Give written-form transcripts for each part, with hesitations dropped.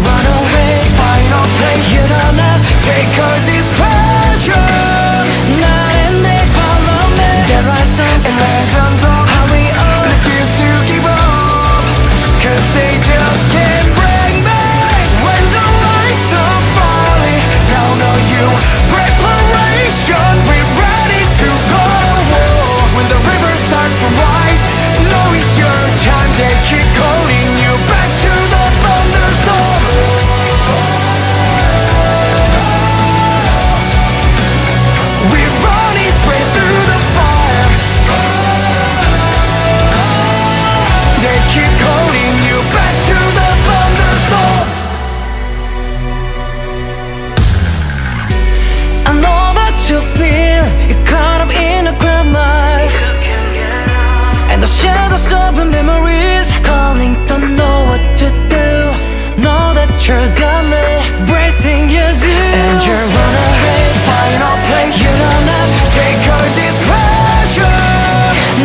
run away, final place. You don't have to take all this pressure. Not and they follow me. There are songs and legends of how we all refuse to give up, cause they just can't break me. When the lights are falling down on you, preparation, we're ready to go. When the rivers start to rise, know it's your time. They keep calling you back to the thunderstorm. We're running straight through the fire. They keep calling you back to the thunderstorm. I know that you feel you're caught up in a grandma, and the shadows of your memories calling, don't know what to do. Know that you're got me, bracing your zeal, and you're on a way to final place. You don't have to take all this pressure.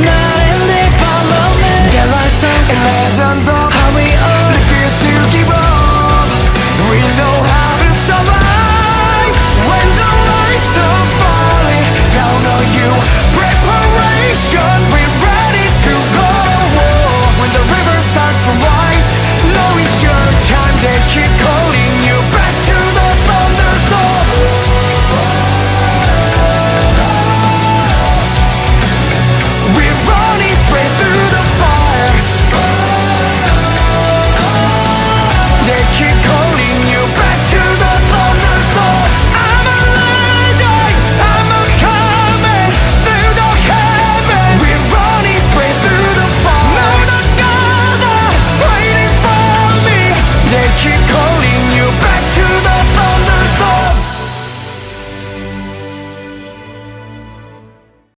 Not and they follow me. There are songs and legends